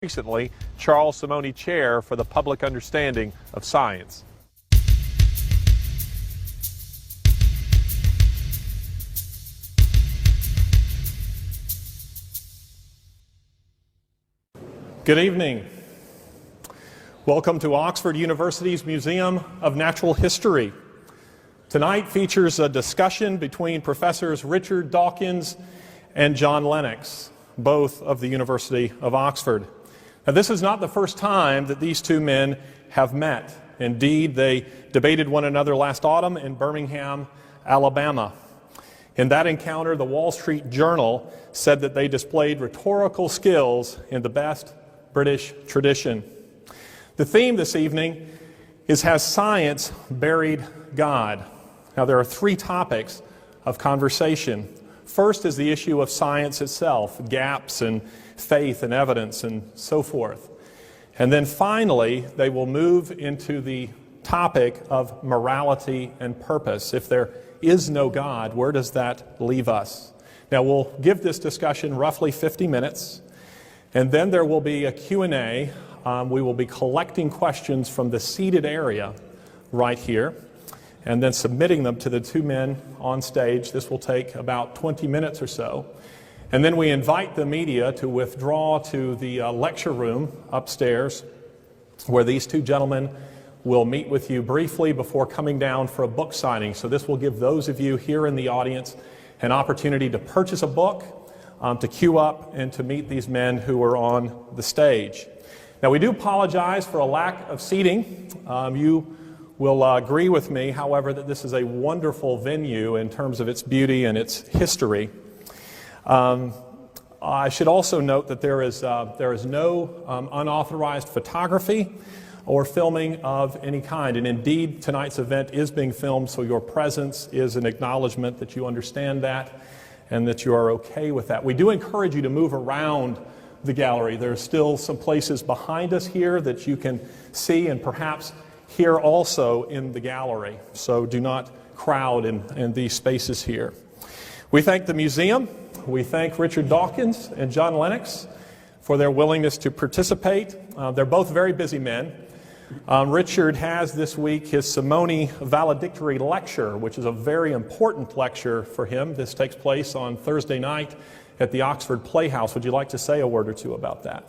Recently, Charles Simonyi Chair for the Public Understanding of Science. Good evening. Welcome to Oxford University's Museum of Natural History. Tonight features a discussion between Professors Richard Dawkins and John Lennox, both of the University of Oxford. Now, this is not the first time that these two men have met. Indeed, they debated one another last autumn in Birmingham, Alabama. In that encounter, the Wall Street Journal said that they displayed rhetorical skills in the best British tradition. The theme this evening is Has Science Buried God? Now, there are three topics of conversation. First is the issue of science itself, gaps in faith and evidence and so forth. And then finally, they will move into the topic of morality and purpose. If there is no God, where does that leave us? Now, we'll give this discussion roughly 50 minutes, and then there will be a Q&A. We will be collecting questions from the seated area right here, and then submitting them to the two men on stage. This will take about 20 minutes or so. And then we invite the media to withdraw to the lecture room upstairs, where these two gentlemen will meet with you briefly before coming down for a book signing. So this will give those of you here in the audience an opportunity to purchase a book, to queue up, and to meet these men who are on the stage. Now, we do apologize for a lack of seating. You will agree with me, however, that this is a wonderful venue in terms of its beauty and its history. I should also note that there is no unauthorized photography or filming of any kind. And indeed, tonight's event is being filmed, so your presence is an acknowledgement that you understand that and that you are okay with that. We do encourage you to move around the gallery. There are still some places behind us here that you can see, and perhaps here also in the gallery. So do not crowd in these spaces here. We thank the museum. We thank Richard Dawkins and John Lennox for their willingness to participate. They're both very busy men. Richard has this week his Simonyi valedictory lecture, which is a very important lecture for him. This takes place on Thursday night at the Oxford Playhouse. Would you like to say a word or two about that?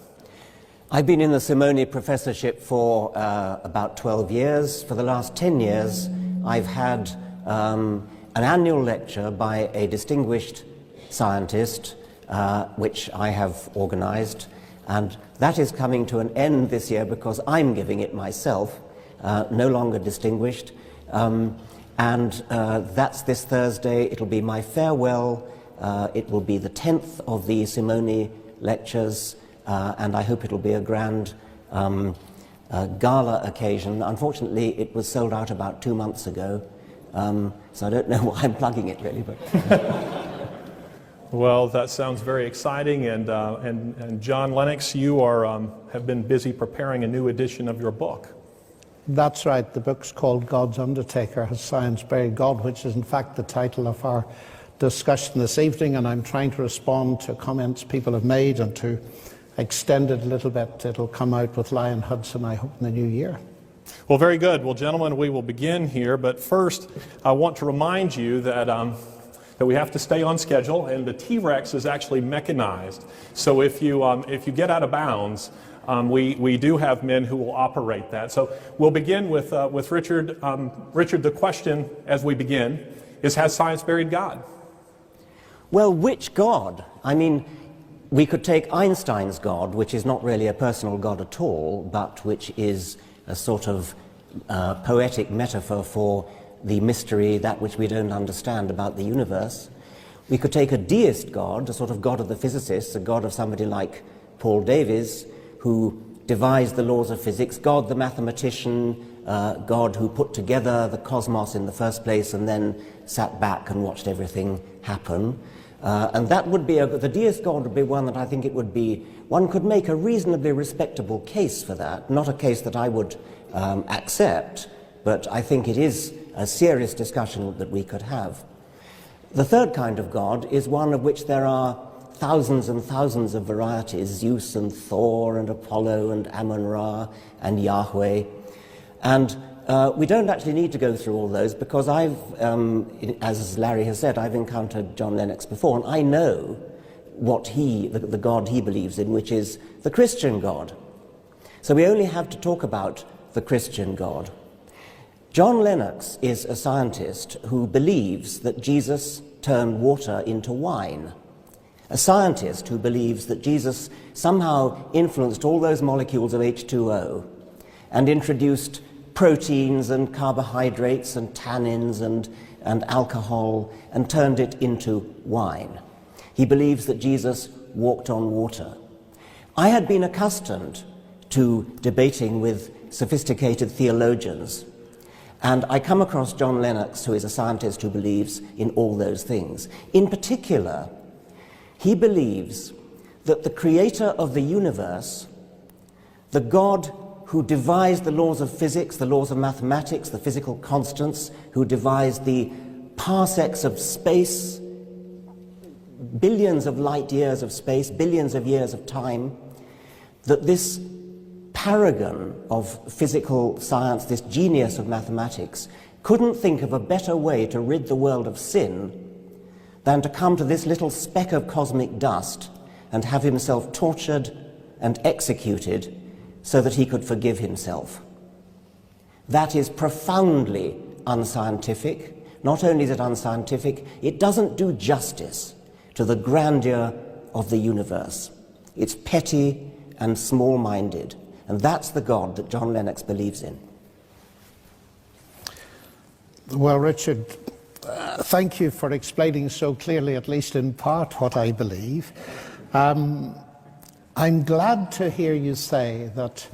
I've been in the Simonyi professorship for about 12 years. For the last 10 years, I've had an annual lecture by a distinguished scientist, which I have organized, and that is coming to an end this year because I'm giving it myself, no longer distinguished, and that's this Thursday. It'll be my farewell. It will be the 10th of the Simonyi lectures, and I hope it'll be a grand gala occasion. Unfortunately, it was sold out about 2 months ago, so I don't know why I'm plugging it really, but... Well, that sounds very exciting, and John Lennox, you have been busy preparing a new edition of your book. That's right. The book's called God's Undertaker, Has Science Buried God?, which is in fact the title of our discussion this evening, and I'm trying to respond to comments people have made and to extend it a little bit. It'll come out with Lion Hudson, I hope, in the new year. Well, very good. Well, gentlemen, we will begin here, but first I want to remind you that we have to stay on schedule, and the T-Rex is actually mechanized. So if you get out of bounds, we do have men who will operate that. So we'll begin with Richard. Richard, the question as we begin is, has science buried God? Well, which God? I mean, we could take Einstein's God, which is not really a personal God at all, but which is a sort of poetic metaphor for the mystery, that which we don't understand about the universe. We could take a deist God, a sort of God of the physicists, a God of somebody like Paul Davies, who devised the laws of physics, God the mathematician, God who put together the cosmos in the first place and then sat back and watched everything happen. And that would be, the deist God would be one that I think it would be, one could make a reasonably respectable case for that, not a case that I would accept, but I think it is a serious discussion that we could have. The third kind of God is one of which there are thousands and thousands of varieties, Zeus and Thor and Apollo and Amun-Ra and Yahweh. And we don't actually need to go through all those because as Larry has said, I've encountered John Lennox before, and I know what the God he believes in, which is the Christian God. So we only have to talk about the Christian God. John Lennox is a scientist who believes that Jesus turned water into wine. A scientist who believes that Jesus somehow influenced all those molecules of H2O and introduced proteins and carbohydrates and tannins and alcohol and turned it into wine. He believes that Jesus walked on water. I had been accustomed to debating with sophisticated theologians, and I come across John Lennox, who is a scientist who believes in all those things. In particular, he believes that the creator of the universe, the God who devised the laws of physics, the laws of mathematics, the physical constants, who devised the parsecs of space, billions of light years of space, billions of years of time, that this paragon of physical science, this genius of mathematics, couldn't think of a better way to rid the world of sin than to come to this little speck of cosmic dust and have himself tortured and executed so that he could forgive himself. That is profoundly unscientific. Not only is it unscientific, it doesn't do justice to the grandeur of the universe. It's petty and small-minded, and that's the God that John Lennox believes in. Well, Richard, thank you for explaining so clearly, at least in part, what I believe. I'm glad to hear you say that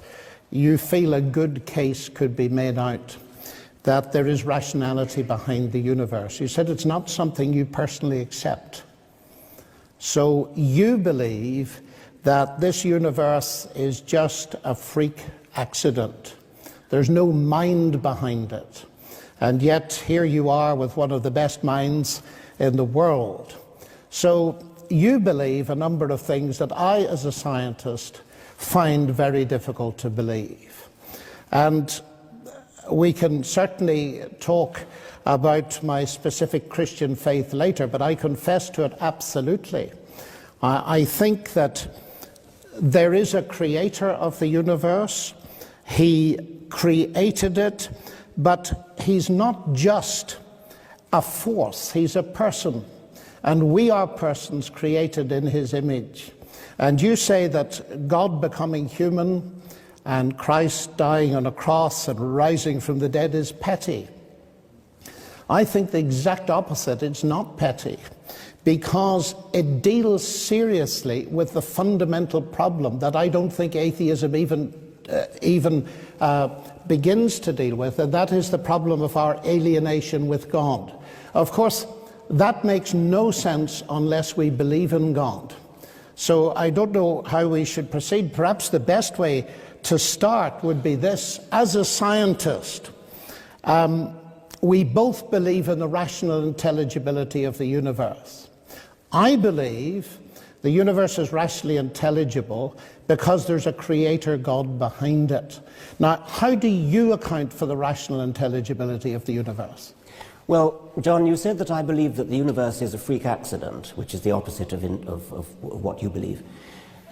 you feel a good case could be made out, that there is rationality behind the universe. You said it's not something you personally accept. So you believe that this universe is just a freak accident. There's no mind behind it. And yet here you are with one of the best minds in the world. So you believe a number of things that I, as a scientist, find very difficult to believe. And we can certainly talk about my specific Christian faith later, but I confess to it absolutely. I think that there is a creator of the universe. He created it, but he's not just a force, he's a person. And we are persons created in his image. And you say that God becoming human and Christ dying on a cross and rising from the dead is petty. I think the exact opposite. It's not petty, because it deals seriously with the fundamental problem that I don't think atheism even begins to deal with, and that is the problem of our alienation with God. Of course, that makes no sense unless we believe in God. So I don't know how we should proceed. Perhaps the best way to start would be this. As a scientist, we both believe in the rational intelligibility of the universe. I believe the universe is rationally intelligible because there's a creator God behind it. Now, how do you account for the rational intelligibility of the universe? Well, John, you said that I believe that the universe is a freak accident, which is the opposite of what you believe.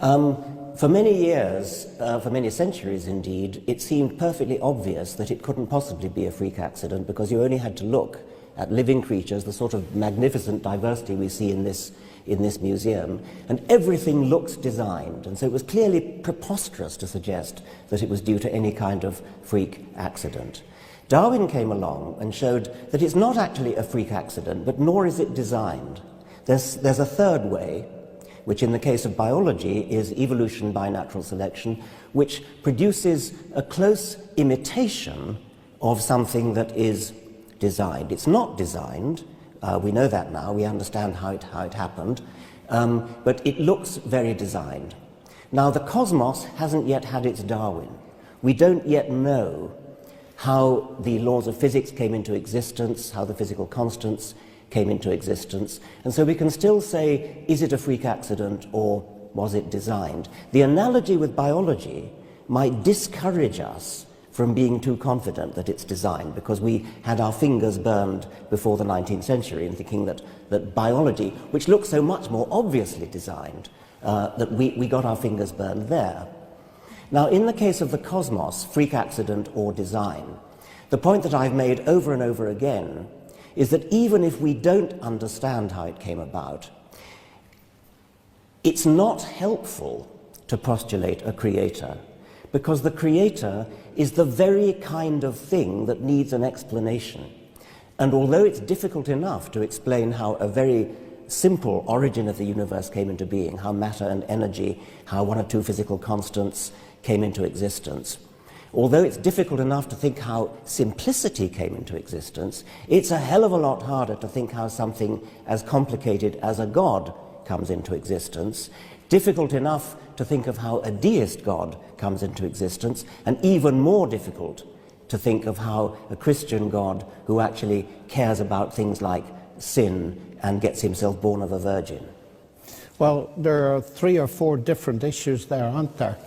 For many years, for many centuries indeed, it seemed perfectly obvious that it couldn't possibly be a freak accident because you only had to look at living creatures, the sort of magnificent diversity we see in this museum, and everything looks designed. And so it was clearly preposterous to suggest that it was due to any kind of freak accident. Darwin came along and showed that it's not actually a freak accident, but nor is it designed. There's a third way, which in the case of biology is evolution by natural selection, which produces a close imitation of something that is designed. It's not designed. We know that now. We understand how it happened. But it looks very designed. Now, the cosmos hasn't yet had its Darwin. We don't yet know how the laws of physics came into existence, how the physical constants came into existence. And so we can still say, is it a freak accident or was it designed? The analogy with biology might discourage us from being too confident that it's designed, because we had our fingers burned before the 19th century in thinking that biology, which looks so much more obviously designed, that we got our fingers burned there. Now, in the case of the cosmos, freak accident or design, the point that I've made over and over again is that even if we don't understand how it came about, it's not helpful to postulate a creator, because the creator is the very kind of thing that needs an explanation. And although it's difficult enough to explain how a very simple origin of the universe came into being, how matter and energy, how one or two physical constants came into existence, although it's difficult enough to think how simplicity came into existence, it's a hell of a lot harder to think how something as complicated as a god comes into existence, difficult enough to think of how a deist God comes into existence, and even more difficult to think of how a Christian God who actually cares about things like sin and gets himself born of a virgin. Well, there are 3 or 4 different issues there, aren't there?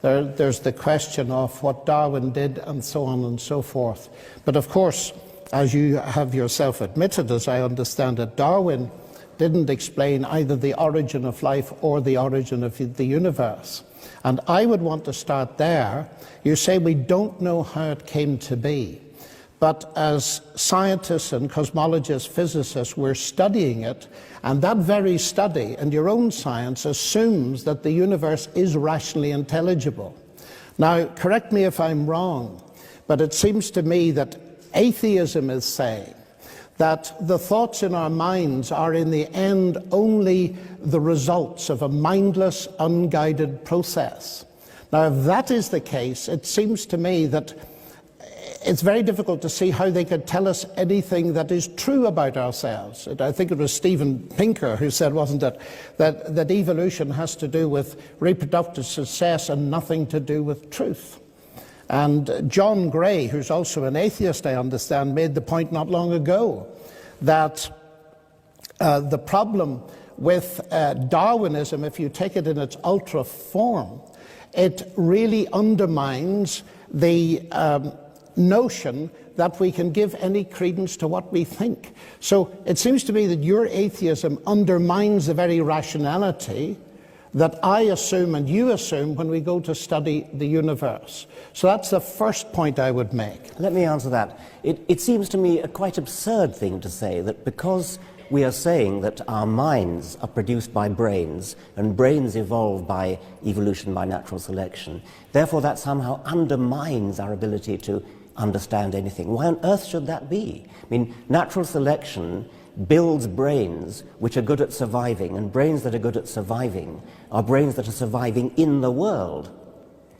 There's the question of what Darwin did and so on and so forth. But of course, as you have yourself admitted, as I understand it, Darwin didn't explain either the origin of life or the origin of the universe. And I would want to start there. You say we don't know how it came to be. But as scientists and cosmologists, physicists, we're studying it, and that very study and your own science assumes that the universe is rationally intelligible. Now, correct me if I'm wrong, but it seems to me that atheism is saying that the thoughts in our minds are in the end only the results of a mindless, unguided process. Now, if that is the case, it seems to me that it's very difficult to see how they could tell us anything that is true about ourselves. I think it was Steven Pinker who said, wasn't it, that evolution has to do with reproductive success and nothing to do with truth. And John Gray, who's also an atheist, I understand, made the point not long ago that the problem with Darwinism, if you take it in its ultra form, it really undermines the notion that we can give any credence to what we think. So it seems to me that your atheism undermines the very rationality that I assume and you assume when we go to study the universe. So that's the first point I would make. Let me answer that. It seems to me a quite absurd thing to say that because we are saying that our minds are produced by brains and brains evolve by evolution, by natural selection, therefore that somehow undermines our ability to understand anything. Why on earth should that be? I mean, natural selection builds brains which are good at surviving, and brains that are good at surviving are brains that are surviving in the world.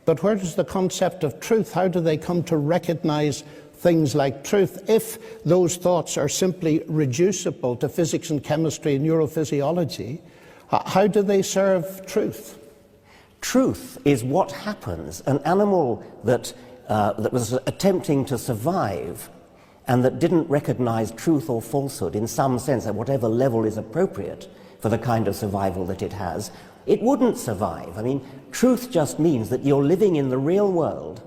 But where does the concept of truth, how do they come to recognize things like truth if those thoughts are simply reducible to physics and chemistry and neurophysiology? How do they serve truth? Truth is what happens. An animal that was attempting to survive and that didn't recognize truth or falsehood in some sense at whatever level is appropriate for the kind of survival that it has, it wouldn't survive. I mean, truth just means that you're living in the real world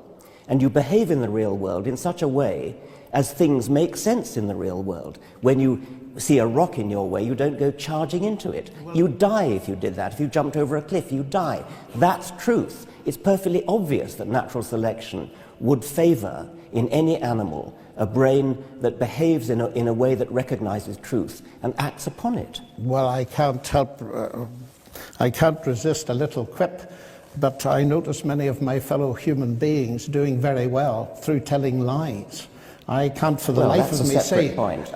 and you behave in the real world in such a way as things make sense in the real world. When you see a rock in your way, you don't go charging into it. You die if you did that. If you jumped over a cliff, you die. That's truth. It's perfectly obvious that natural selection would favor in any animal a brain that behaves in a way that recognizes truth and acts upon it. Well, I can't resist a little quip, but I notice many of my fellow human beings doing very well through telling lies. I can't for the life of me say... Point.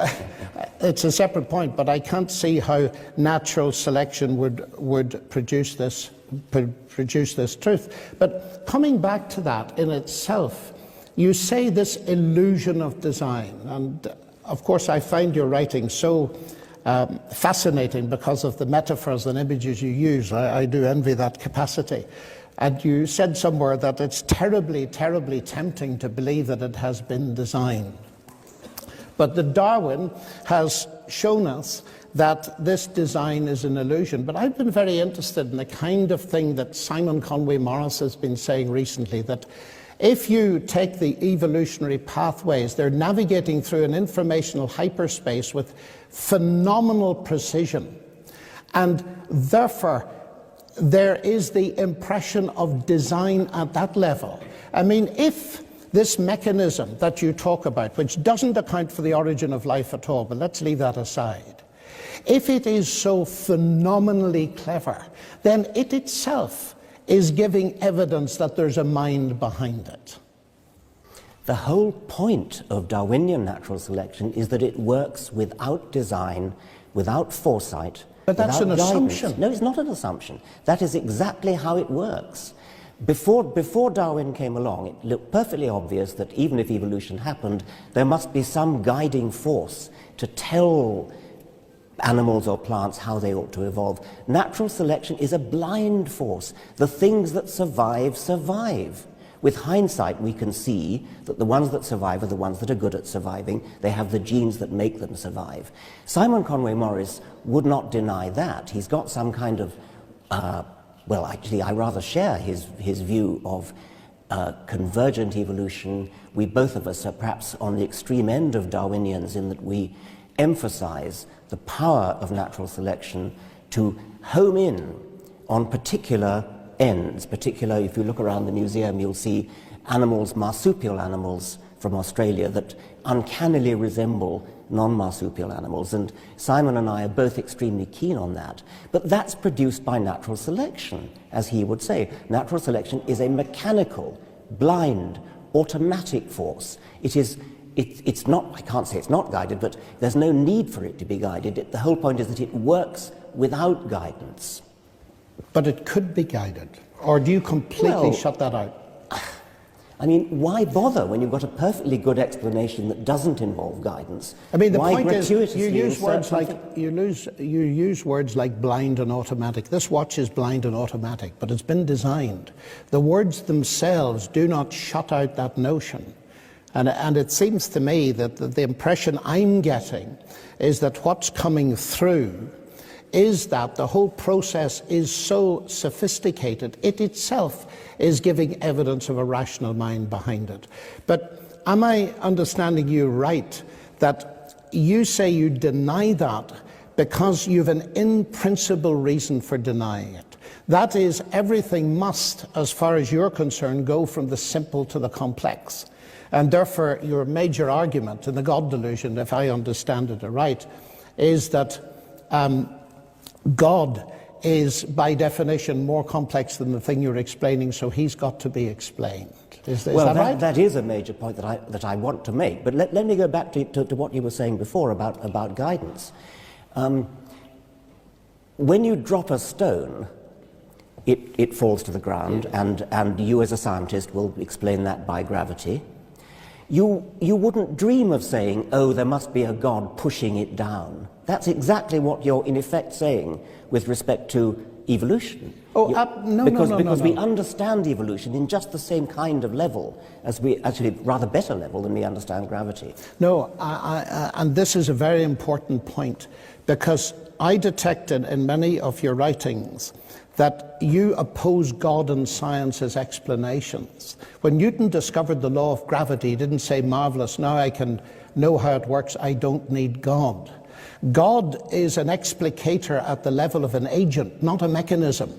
It's a separate point, but I can't see how natural selection would produce this truth. But coming back to that in itself, you say this illusion of design, and of course I find your writing so fascinating because of the metaphors and images you use. I do envy that capacity. And you said somewhere that it's terribly, terribly tempting to believe that it has been designed. But that Darwin has shown us that this design is an illusion. But I've been very interested in the kind of thing that Simon Conway Morris has been saying recently, that if you take the evolutionary pathways, they're navigating through an informational hyperspace with phenomenal precision. And therefore, there is the impression of design at that level. I mean, if this mechanism that you talk about, which doesn't account for the origin of life at all, but let's leave that aside, if it is so phenomenally clever, then it itself is giving evidence that there's a mind behind it. The whole point of Darwinian natural selection is that it works without design, without foresight, but that's an assumption. No, it's not an assumption. That is exactly how it works. Before Darwin came along, it looked perfectly obvious that even if evolution happened, there must be some guiding force to tell animals or plants how they ought to evolve. Natural selection is a blind force. The things that survive, survive. With hindsight, we can see that the ones that survive are the ones that are good at surviving. They have the genes that make them survive. Simon Conway Morris would not deny that. He's got some kind of, well, actually, I rather share his view of convergent evolution. We both of us are perhaps on the extreme end of Darwinians in that we emphasize the power of natural selection to home in on particular ends. Particularly, if you look around the museum, you'll see animals, marsupial animals from Australia that uncannily resemble non-marsupial animals, and Simon and I are both extremely keen on that. But that's produced by natural selection, as he would say. Natural selection is a mechanical, blind, automatic force. It's not, I can't say it's not guided, but there's no need for it to be guided. The whole point is that it works without guidance. But it could be guided, or do you completely shut that out? I mean, why bother when you've got a perfectly good explanation that doesn't involve guidance? I mean, the why point is, you use words like blind and automatic. This watch is blind and automatic, but it's been designed. The words themselves do not shut out that notion. And it seems to me that the impression I'm getting is that what's coming through is that the whole process is so sophisticated, it itself is giving evidence of a rational mind behind it. But am I understanding you right, that you say you deny that because you've an in-principle reason for denying it? That is, everything must, as far as you're concerned, go from the simple to the complex. And therefore, your major argument in the God delusion, if I understand it right, is that God is, by definition, more complex than the thing you're explaining, so he's got to be explained. Is that right? That is a major point that I want to make. But let me go back to what you were saying before about guidance. When you drop a stone, it falls to the ground, and you as a scientist will explain that by gravity. You wouldn't dream of saying, oh, there must be a God pushing it down. That's exactly what you're in effect saying with respect to evolution. Because we understand evolution in just the same kind of level as actually rather better level than we understand gravity. No, and this is a very important point, because I detected in many of your writings that you oppose God and science as explanations. When Newton discovered the law of gravity, he didn't say, marvelous, now I can know how it works, I don't need God. God is an explicator at the level of an agent, not a mechanism.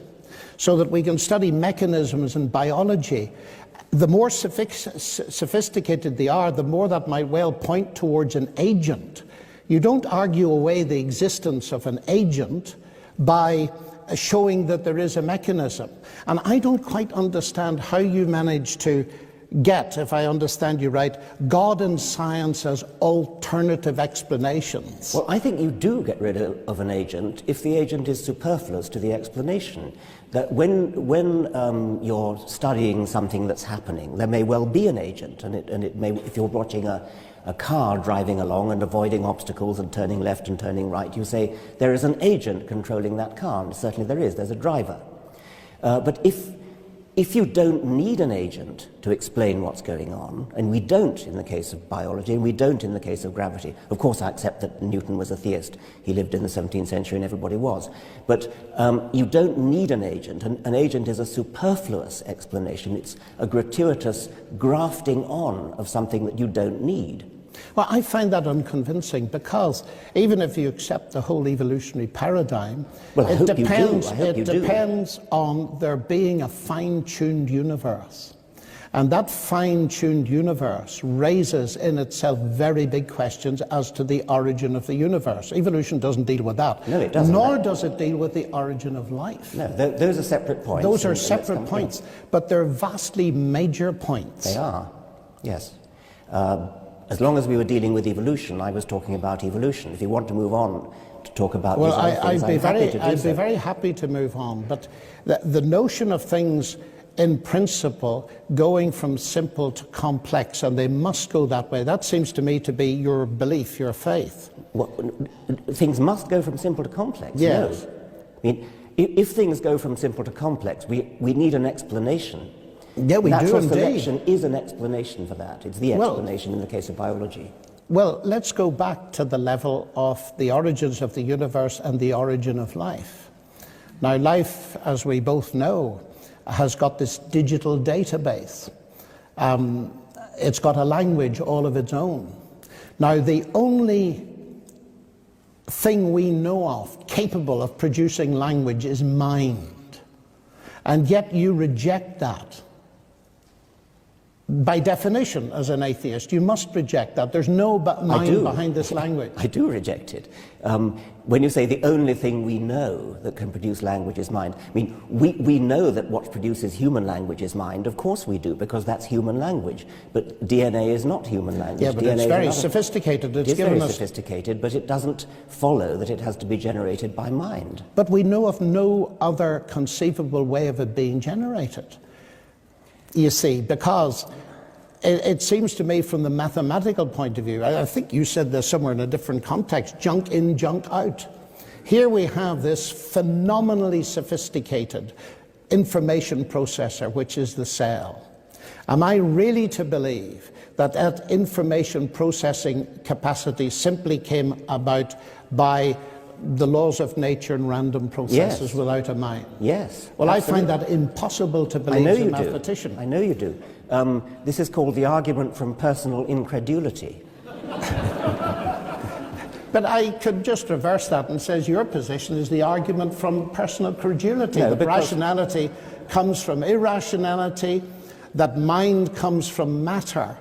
So that we can study mechanisms in biology, the more sophisticated they are, the more that might well point towards an agent. You don't argue away the existence of an agent by showing that there is a mechanism. And I don't quite understand how you manage to get, if I understand you right, God and science as alternative explanations. Well, I think you do get rid of an agent if the agent is superfluous to the explanation. That when you're studying something that's happening, there may well be an agent, and it may, if you're watching a car driving along and avoiding obstacles and turning left and turning right, you say there is an agent controlling that car, and certainly there is, there's a driver. But if if you don't need an agent to explain what's going on, and we don't in the case of biology, and we don't in the case of gravity. Of course, I accept that Newton was a theist. He lived in the 17th century and everybody was. But you don't need an agent. An agent is a superfluous explanation. It's a gratuitous grafting on of something that you don't need. Well, I find that unconvincing, because even if you accept the whole evolutionary paradigm, it depends on there being a fine-tuned universe. And that fine-tuned universe raises in itself very big questions as to the origin of the universe. Evolution doesn't deal with that. No, it doesn't. Nor does it deal with the origin of life. No, those are separate points. Those are separate points, but they're vastly major points. They are, yes. As long as we were dealing with evolution, I was talking about evolution. If you want to move on to talk about these other things, I'd be very happy to move on. But the notion of things in principle going from simple to complex, and they must go that way, that seems to me to be your belief, your faith. Well, things must go from simple to complex? Yes. No. I mean, if things go from simple to complex, we need an explanation. Yeah, we do indeed. Natural selection is an explanation for that. It's the explanation in the case of biology. Well, let's go back to the level of the origins of the universe and the origin of life. Now, life, as we both know, has got this digital database. It's got a language all of its own. Now, the only thing we know of capable of producing language is mind. And yet you reject that. By definition, as an atheist, you must reject that. There's no mind behind this language. I do reject it. When you say the only thing we know that can produce language is mind, I mean, we know that what produces human language is mind. Of course we do, because that's human language. But DNA is not human language. Yeah, but it's very sophisticated. It's very sophisticated, but it doesn't follow that it has to be generated by mind. But we know of no other conceivable way of it being generated. You see, because it seems to me from the mathematical point of view, I think you said this somewhere in a different context, junk in, junk out. Here we have this phenomenally sophisticated information processor, which is the cell. Am I really to believe that that information processing capacity simply came about by the laws of nature and random processes without a mind? Yes. Well, absolutely. I find that impossible to believe as a mathematician. I know you do. This is called the argument from personal incredulity. But I could just reverse that and say your position is the argument from personal credulity. No, that rationality comes from irrationality, that mind comes from matter.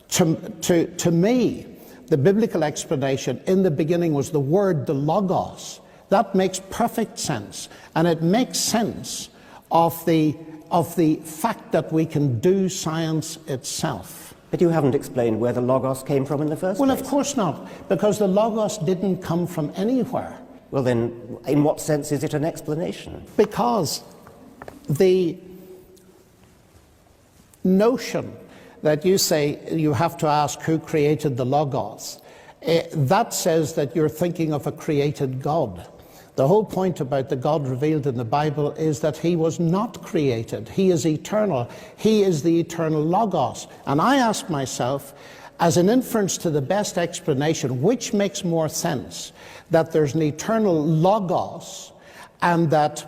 To me, the biblical explanation in the beginning was the word, the logos. That makes perfect sense. And it makes sense of the fact that we can do science itself. But you haven't explained where the logos came from in the first place. Well, of course not, because the logos didn't come from anywhere. Well then, in what sense is it an explanation? Because the notion that you say you have to ask who created the logos, that says that you're thinking of a created God. The whole point about the God revealed in the Bible is that he was not created. He is eternal. He is the eternal logos. And I ask myself, as an inference to the best explanation, which makes more sense? That there's an eternal logos and that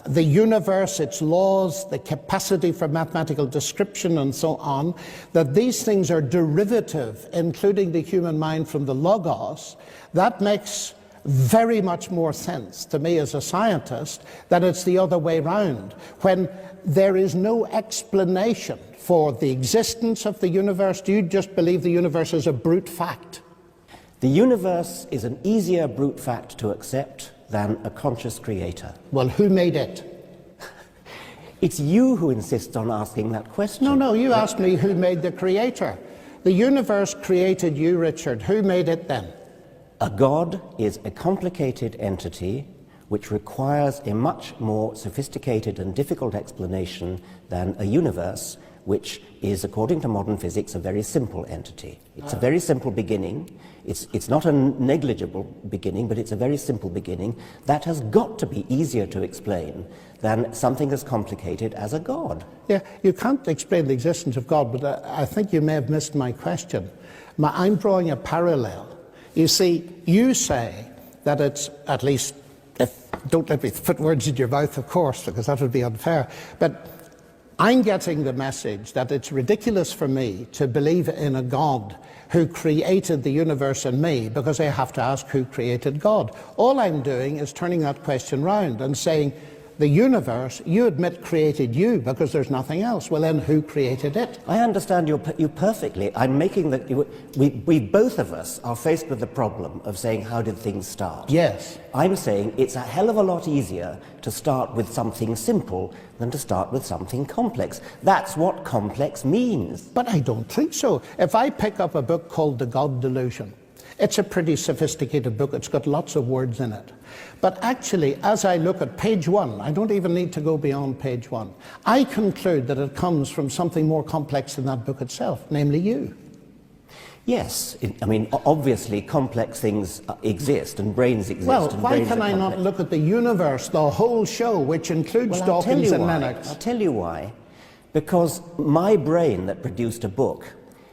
the universe, its laws, the capacity for mathematical description and so on, that these things are derivative, including the human mind, from the logos. That makes very much more sense to me as a scientist that it's the other way round, when there is no explanation for the existence of the universe. Do you just believe the universe is a brute fact? The universe is an easier brute fact to accept than a conscious creator. Well, who made it? It's you who insists on asking that question. No, you asked me who made the creator. The universe created you, Richard. Who made it then? A God is a complicated entity which requires a much more sophisticated and difficult explanation than a universe, which is, according to modern physics, a very simple entity. It's a very simple beginning. It's not a negligible beginning, but it's a very simple beginning. That has got to be easier to explain than something as complicated as a God. Yeah, you can't explain the existence of God, but I think you may have missed my question. I'm drawing a parallel. You see, you say that it's, at least, don't let me put words in your mouth, of course, because that would be unfair, but I'm getting the message that it's ridiculous for me to believe in a God who created the universe and me, because I have to ask who created God. All I'm doing is turning that question round and saying, the universe, you admit, created you because there's nothing else. Well, then who created it? I understand you perfectly. I'm making that we both of us are faced with the problem of saying, how did things start? Yes. I'm saying it's a hell of a lot easier to start with something simple than to start with something complex. That's what complex means. But I don't think so. If I pick up a book called The God Delusion, it's a pretty sophisticated book. It's got lots of words in it. But actually, as I look at page 1, I don't even need to go beyond page 1, I conclude that it comes from something more complex than that book itself, namely you. Yes, I mean, obviously complex things exist and brains exist. Well, and why brains can are I not complex. look at the universe, the whole show, which includes Well, Dawkins and Lenox? I'll tell you why. Because my brain that produced a book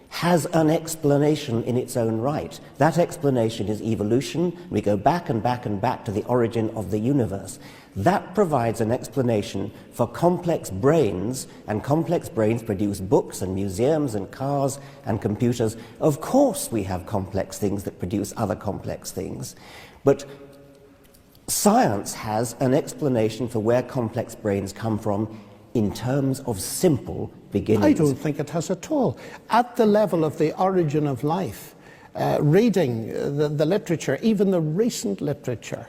has an explanation in its own right. That explanation is evolution. We go back and back and back to the origin of the universe. That provides an explanation for complex brains, and complex brains produce books and museums and cars and computers. Of course we have complex things that produce other complex things, but science has an explanation for where complex brains come from in terms of simple beginnings. I don't think it has at all. At the level of the origin of life, reading the literature, even the recent literature,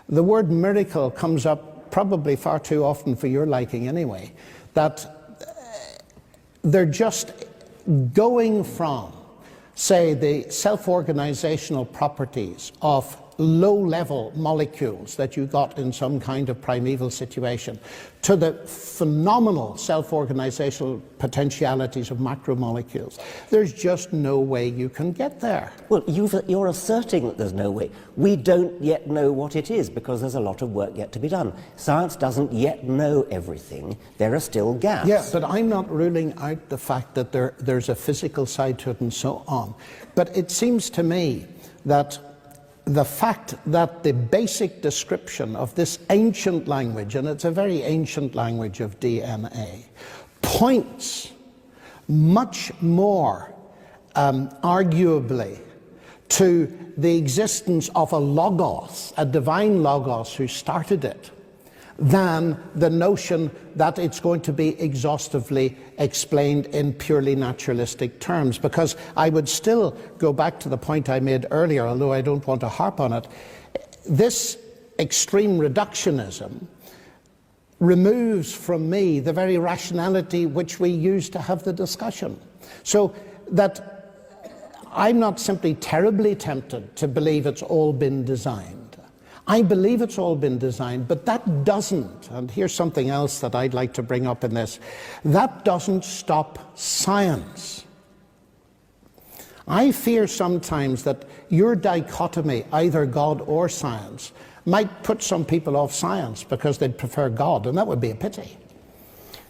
the word miracle comes up probably far too often for your liking anyway, that they're just going from, say, the self-organizational properties of low-level molecules that you got in some kind of primeval situation to the phenomenal self-organizational potentialities of macromolecules. There's just no way you can get there. Well, you're asserting that there's no way. We don't yet know what it is because there's a lot of work yet to be done. Science doesn't yet know everything. There are still gaps. Yeah, but I'm not ruling out the fact that there's a physical side to it and so on. But it seems to me that the fact that the basic description of this ancient language, and it's a very ancient language of DNA, points much more arguably to the existence of a logos, a divine logos who started it, than the notion that it's going to be exhaustively explained in purely naturalistic terms. Because I would still go back to the point I made earlier, although I don't want to harp on it. This extreme reductionism removes from me the very rationality which we use to have the discussion. So that I'm not simply terribly tempted to believe it's all been designed. I believe it's all been designed, but that doesn't, and here's something else that I'd like to bring up in this, that doesn't stop science. I fear sometimes that your dichotomy, either God or science, might put some people off science because they'd prefer God, and that would be a pity.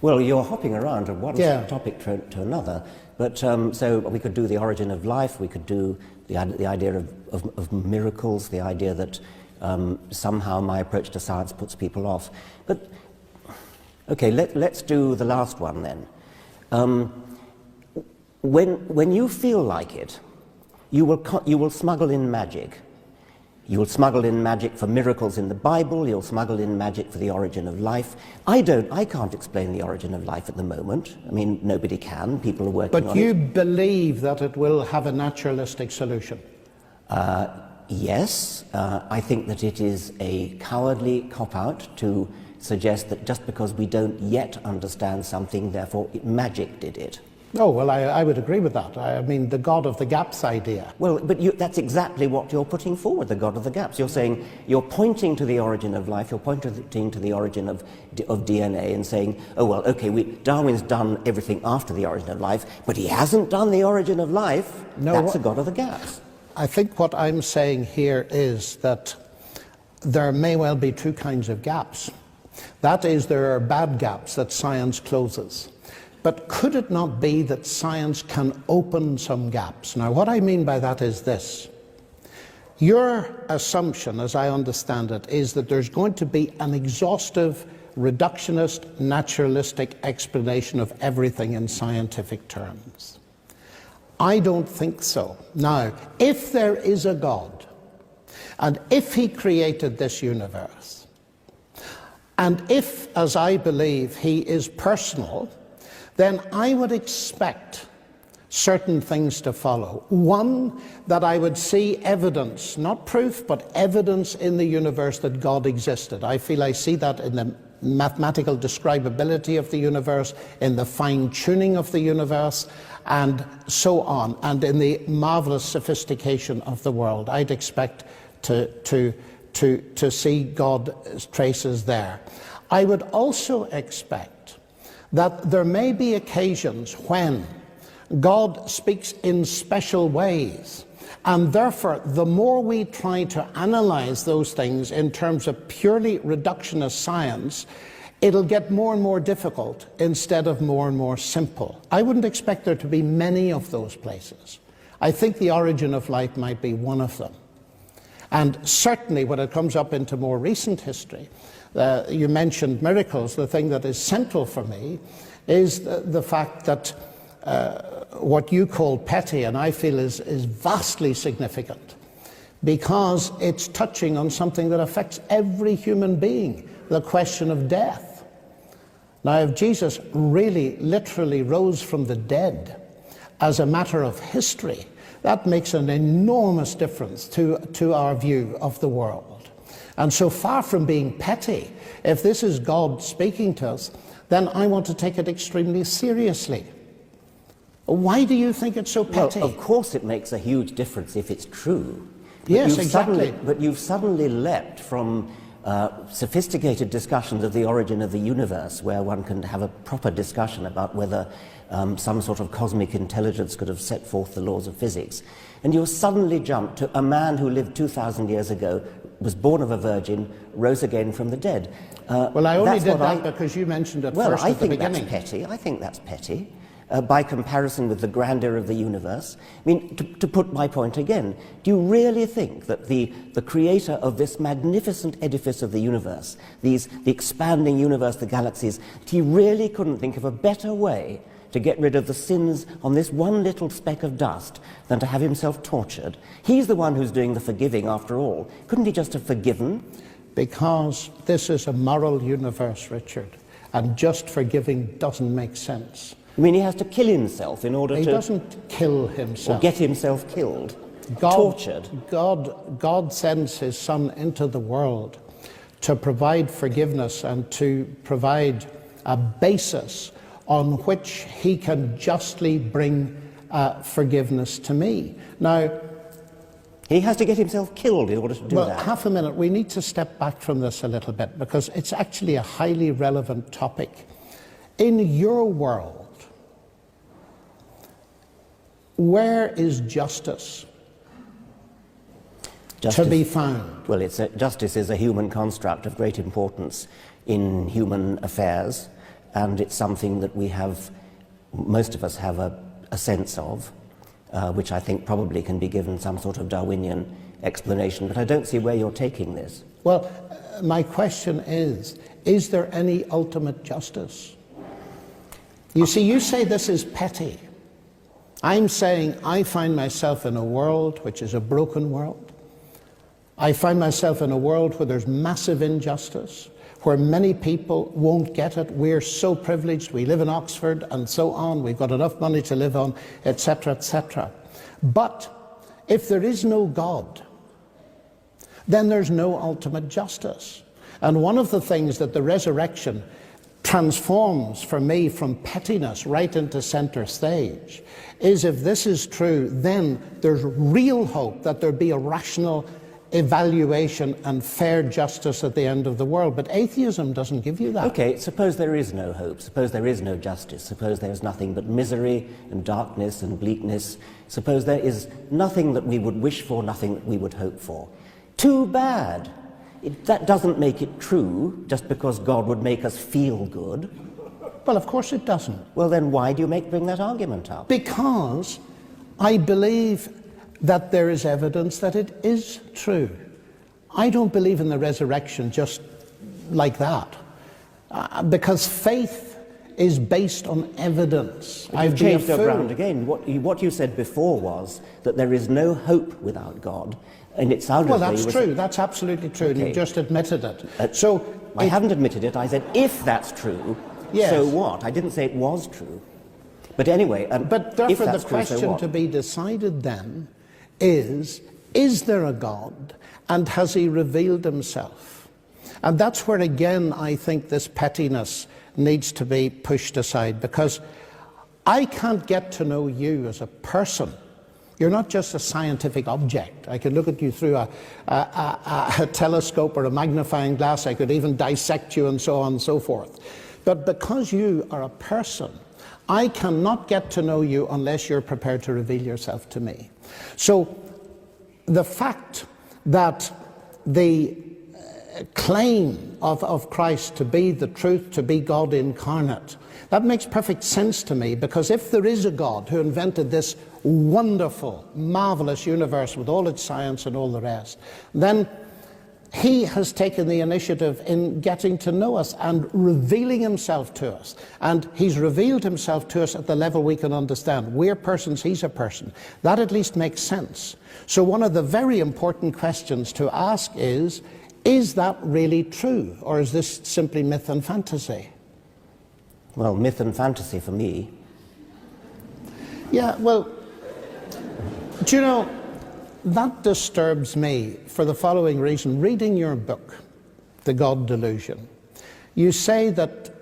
Well, you're hopping around from one topic to another, but so we could do the origin of life, we could do the idea of miracles, the idea that somehow my approach to science puts people off. But, okay, let's do the last one then. When you feel like it, you will smuggle in magic. You will smuggle in magic for miracles in the Bible, you'll smuggle in magic for the origin of life. I can't explain the origin of life at the moment. I mean, nobody can, people are working on it. But you believe that it will have a naturalistic solution? Yes, I think that it is a cowardly cop-out to suggest that just because we don't yet understand something, therefore magic did it. Oh, well, I would agree with that. I mean, the God of the gaps idea. Well, but that's exactly what you're putting forward, the God of the gaps. You're saying, you're pointing to the origin of life, you're pointing to the origin of DNA and saying, oh, well, okay, Darwin's done everything after the origin of life, but he hasn't done the origin of life. No, that's the God of the gaps. I think what I'm saying here is that there may well be two kinds of gaps. That is, there are bad gaps that science closes. But could it not be that science can open some gaps? Now, what I mean by that is this. Your assumption, as I understand it, is that there's going to be an exhaustive, reductionist, naturalistic explanation of everything in scientific terms. I don't think so. Now, if there is a God, and if he created this universe, and if, as I believe, he is personal, then I would expect certain things to follow. One, that I would see evidence, not proof, but evidence in the universe that God existed. I feel I see that in the mathematical describability of the universe, in the fine-tuning of the universe, and so on, and in the marvelous sophistication of the world. I'd expect to see God's traces there. I would also expect that there may be occasions when God speaks in special ways, and therefore the more we try to analyze those things in terms of purely reductionist science, it'll get more and more difficult instead of more and more simple. I wouldn't expect there to be many of those places. I think the origin of life might be one of them. And certainly when it comes up into more recent history, you mentioned miracles. The thing that is central for me is the fact that what you call petty, and I feel is vastly significant, because it's touching on something that affects every human being, the question of death. Now, if Jesus really literally rose from the dead as a matter of history, that makes an enormous difference to our view of the world. And so far from being petty, if this is God speaking to us, then I want to take it extremely seriously. Why do you think it's so petty? Well, of course it makes a huge difference if it's true. Yes, exactly. But you've suddenly leapt from sophisticated discussions of the origin of the universe, where one can have a proper discussion about whether some sort of cosmic intelligence could have set forth the laws of physics, and you suddenly jump to a man who lived 2,000 years ago, was born of a virgin, rose again from the dead. Well, I only did that because you mentioned it first at the beginning. I think that's petty. By comparison with the grandeur of the universe. I mean, to put my point again, do you really think that the creator of this magnificent edifice of the universe, the expanding universe, the galaxies, he really couldn't think of a better way to get rid of the sins on this one little speck of dust than to have himself tortured? He's the one who's doing the forgiving after all. Couldn't he just have forgiven? Because this is a moral universe, Richard, and just forgiving doesn't make sense. I mean, he has to kill himself in order He doesn't kill himself. Or get himself killed, tortured. God sends his Son into the world to provide forgiveness and to provide a basis on which he can justly bring forgiveness to me. Now, he has to get himself killed in order to do that. Well, half a minute. We need to step back from this a little bit, because it's actually a highly relevant topic. In your world, where is justice to be found? Well, justice is a human construct of great importance in human affairs, and it's something that most of us have a sense of, which I think probably can be given some sort of Darwinian explanation, but I don't see where you're taking this. Well, my question is there any ultimate justice? You see, you say this is petty. I'm saying I find myself in a world which is a broken world. I find myself in a world where there's massive injustice, where many people won't get it. We're so privileged. We live in Oxford and so on. We've got enough money to live on, etc., etc. But if there is no God, then there's no ultimate justice. And one of the things that the resurrection transforms for me from pettiness right into center stage is, if this is true, then there's real hope that there be a rational evaluation and fair justice at the end of the world. But atheism doesn't give you that. Okay, suppose there is no hope, suppose there is no justice, suppose there is nothing but misery and darkness and bleakness, suppose there is nothing that we would wish for, nothing that we would hope for. Too bad. That doesn't make it true, just because God would make us feel good. Well, of course it doesn't. Well, then why do you bring that argument up? Because I believe that there is evidence that it is true. I don't believe in the resurrection just like that, because faith is based on evidence. I've changed your ground again. What you said before was that there is no hope without God, and it sounded well, that's true. That's absolutely true. Okay. And you just admitted it. I haven't admitted it. I said if that's true, yes. So what? I didn't say it was true. But anyway, but therefore the question to be decided then is there a God, and has he revealed himself? And that's where again I think this pettiness needs to be pushed aside, because I can't get to know you as a person. You're not just a scientific object. I could look at you through a telescope or a magnifying glass. I could even dissect you and so on and so forth. But because you are a person, I cannot get to know you unless you're prepared to reveal yourself to me. So the fact that the claim of Christ to be the truth, to be God incarnate, that makes perfect sense to me, because if there is a God who invented this wonderful, marvelous universe with all its science and all the rest, then he has taken the initiative in getting to know us and revealing himself to us. And he's revealed himself to us at the level we can understand. We're persons, he's a person. That at least makes sense. So one of the very important questions to ask is that really true? Or is this simply myth and fantasy? Well, myth and fantasy for me. Yeah, well, do you know, that disturbs me for the following reason. Reading your book, The God Delusion, you say that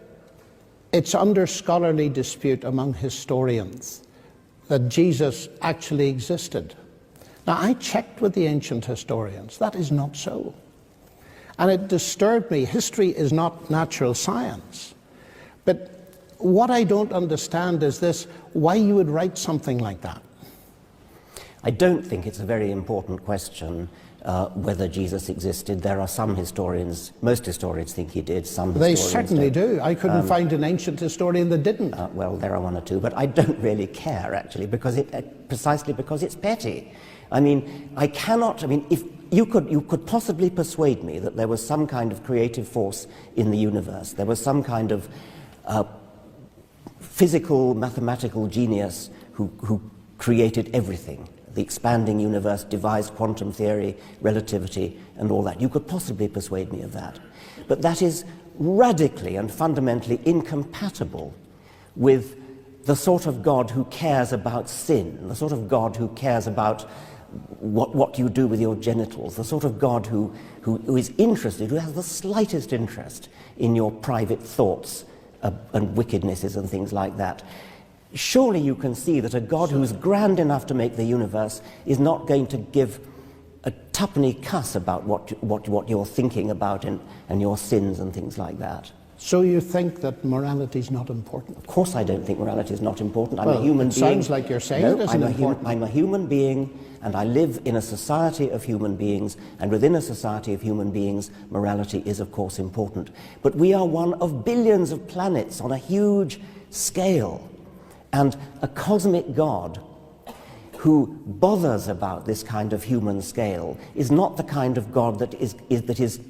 it's under scholarly dispute among historians that Jesus actually existed. Now, I checked with the ancient historians. That is not so. And it disturbed me. History is not natural science. But what I don't understand is this, why you would write something like that. I don't think it's a very important question whether Jesus existed. There are some historians, most historians think he did, some They historians certainly don't. do. I couldn't find an ancient historian that didn't. Well, there are one or two, but I don't really care, actually, because precisely because it's petty. I mean, if you could possibly persuade me that there was some kind of creative force in the universe, there was some kind of physical, mathematical genius who created everything, the expanding universe, devised quantum theory, relativity, and all that. You could possibly persuade me of that. But that is radically and fundamentally incompatible with the sort of God who cares about sin, the sort of God who cares about what you do with your genitals, the sort of God who is interested, who has the slightest interest in your private thoughts and wickednesses and things like that. Surely you can see that a God who's grand enough to make the universe is not going to give a tuppenny cuss about what you're thinking about and your sins and things like that. So you think that morality is not important? Of course I don't think morality is not important. I'm a human being. Sounds like you're saying it isn't important. I'm a human being, and I live in a society of human beings, and within a society of human beings, morality is of course important. But we are one of billions of planets on a huge scale. And a cosmic God who bothers about this kind of human scale is not the kind of God that is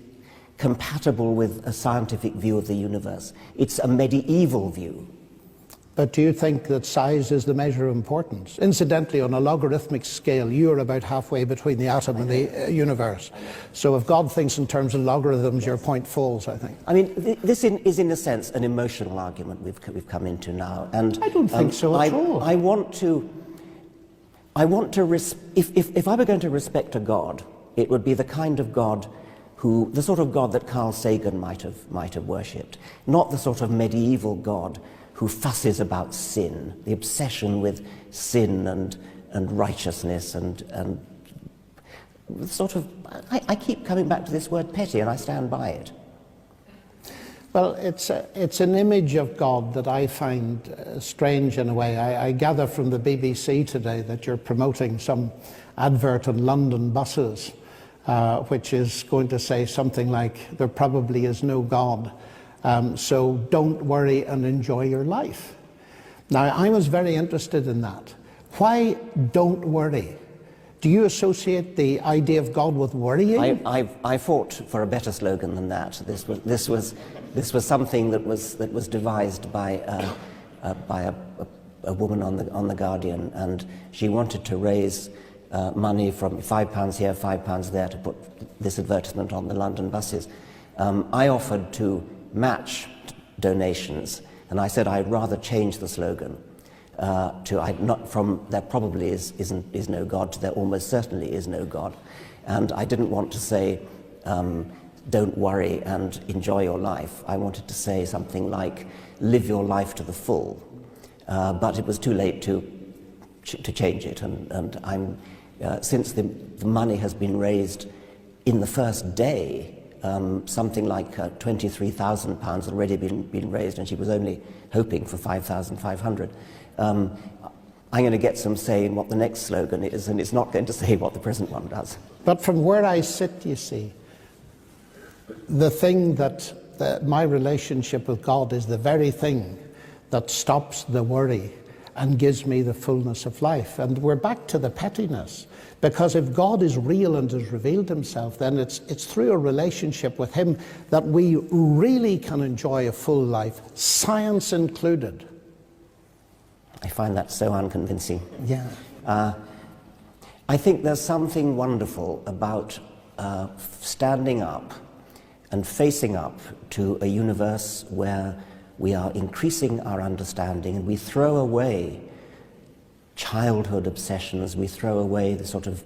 compatible with a scientific view of the universe. It's a medieval view. But do you think that size is the measure of importance? Incidentally, on a logarithmic scale, you're about halfway between the atom and the universe. So if God thinks in terms of logarithms, your point falls, I think. I mean, this is in a sense an emotional argument we've come into now. And I don't think so at all. If I were going to respect a God, it would be the kind of God the sort of God that Carl Sagan might have worshipped, not the sort of medieval God who fusses about sin, the obsession with sin and righteousness and sort of, I keep coming back to this word petty, and I stand by it. Well, it's an image of God that I find strange in a way. I gather from the BBC today that you're promoting some advert on London buses, which is going to say something like, there probably is no God, so don't worry and enjoy your life. Now, I was very interested in that. Why don't worry? Do you associate the idea of God with worrying? I fought for a better slogan than that. This was something that was devised by a woman on the Guardian, and she wanted to raise money from £5 here, £5 there to put this advertisement on the London buses. I offered to match donations, and I said I'd rather change the slogan not from there probably is no God to there almost certainly is no God. And I didn't want to say don't worry and enjoy your life. I wanted to say something like live your life to the full. But it was too late to change it, and I'm since the money has been raised in the first day, something like £23,000 already been raised, and she was only hoping for 5,500. I'm going to get some say in what the next slogan is, and it's not going to say what the present one does. But from where I sit, you see, the thing that my relationship with God is the very thing that stops the worry and gives me the fullness of life. And we're back to the pettiness, because if God is real and has revealed himself, then it's through a relationship with him that we really can enjoy a full life, science included. I find that so unconvincing. Yeah. I think there's something wonderful about standing up and facing up to a universe where we are increasing our understanding, and we throw away childhood obsessions, we throw away the sort of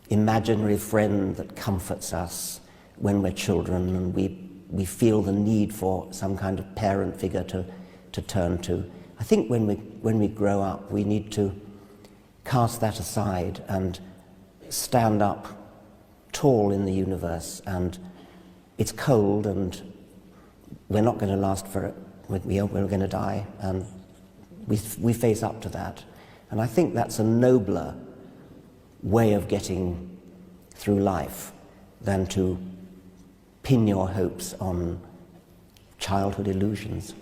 imaginary friend that comforts us when we're children, and we feel the need for some kind of parent figure to turn to. I think when we grow up, we need to cast that aside and stand up tall in the universe. And it's cold, and we're not going to last for it. We're going to die, and we face up to that. And I think that's a nobler way of getting through life than to pin your hopes on childhood illusions.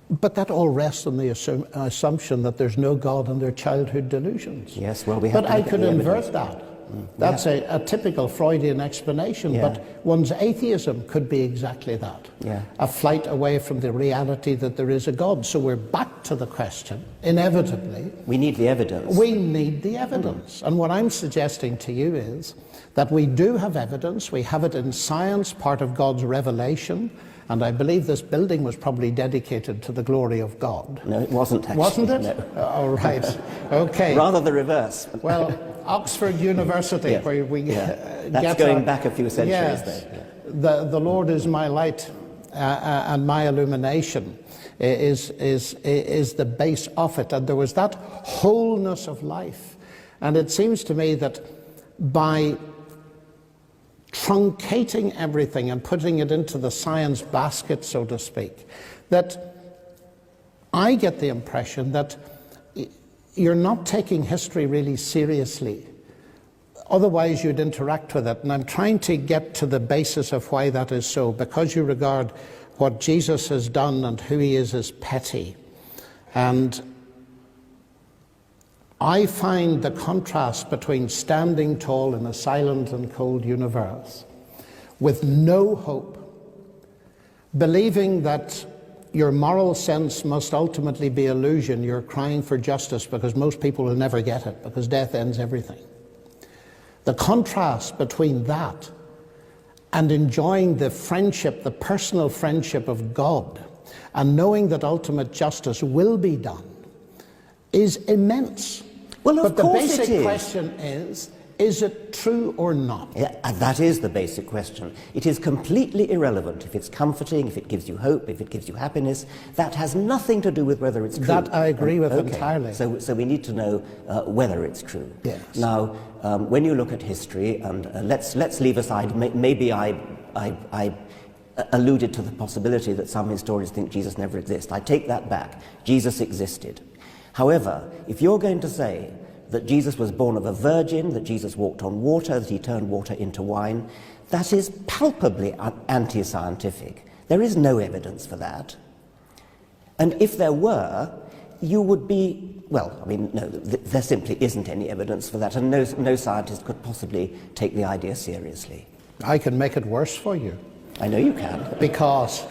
But that all rests on the assumption that there's no God and they're childhood delusions. Yes, well, we have. But I could invert that. That's a typical Freudian explanation, but one's atheism could be exactly that. A flight away from the reality that there is a God. So we're back to the question, inevitably. We need the evidence. We need the evidence. And what I'm suggesting to you is that we do have evidence. We have it in science, part of God's revelation. And I believe this building was probably dedicated to the glory of God. No, it wasn't actually. Wasn't it? No. All right. Okay. Rather the reverse. Well, Oxford University, where we that's going back a few centuries there. The Lord is my light and my illumination is the base of it. And there was that wholeness of life. And it seems to me that by truncating everything and putting it into the science basket, so to speak, that I get the impression that you're not taking history really seriously. Otherwise you'd interact with it. And I'm trying to get to the basis of why that is so, because you regard what Jesus has done and who he is as petty. And I find the contrast between standing tall in a silent and cold universe with no hope, believing that your moral sense must ultimately be illusion. You're crying for justice because most people will never get it, because death ends everything. The contrast between that and enjoying the friendship, the personal friendship of God, and knowing that ultimate justice will be done, is immense. Well, of but the course basic it is. question Is it true or not? Yeah, that is the basic question. It is completely irrelevant if it's comforting, if it gives you hope, if it gives you happiness. That has nothing to do with whether it's true. That I agree with entirely. So we need to know whether it's true. Yes. Now, when you look at history, and let's leave aside, maybe I alluded to the possibility that some historians think Jesus never existed. I take that back. Jesus existed. However, if you're going to say that Jesus was born of a virgin, that Jesus walked on water, that he turned water into wine, that is palpably anti-scientific. There is no evidence for that. And if there were, you would be, well, I mean, no, there simply isn't any evidence for that, and no scientist could possibly take the idea seriously. I can make it worse for you. I know you can. Because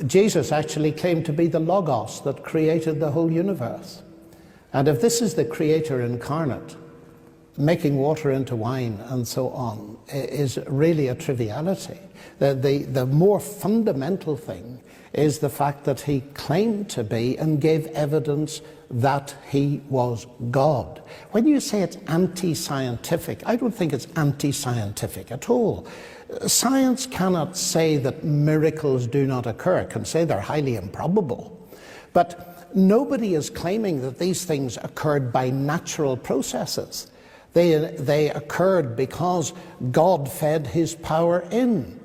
Jesus actually claimed to be the Logos that created the whole universe. And if this is the Creator incarnate, making water into wine and so on is really a triviality. The more fundamental thing is the fact that he claimed to be and gave evidence that he was God. When you say it's anti-scientific, I don't think it's anti-scientific at all. Science cannot say that miracles do not occur. It can say they're highly improbable. But nobody is claiming that these things occurred by natural processes. They occurred because God fed his power in.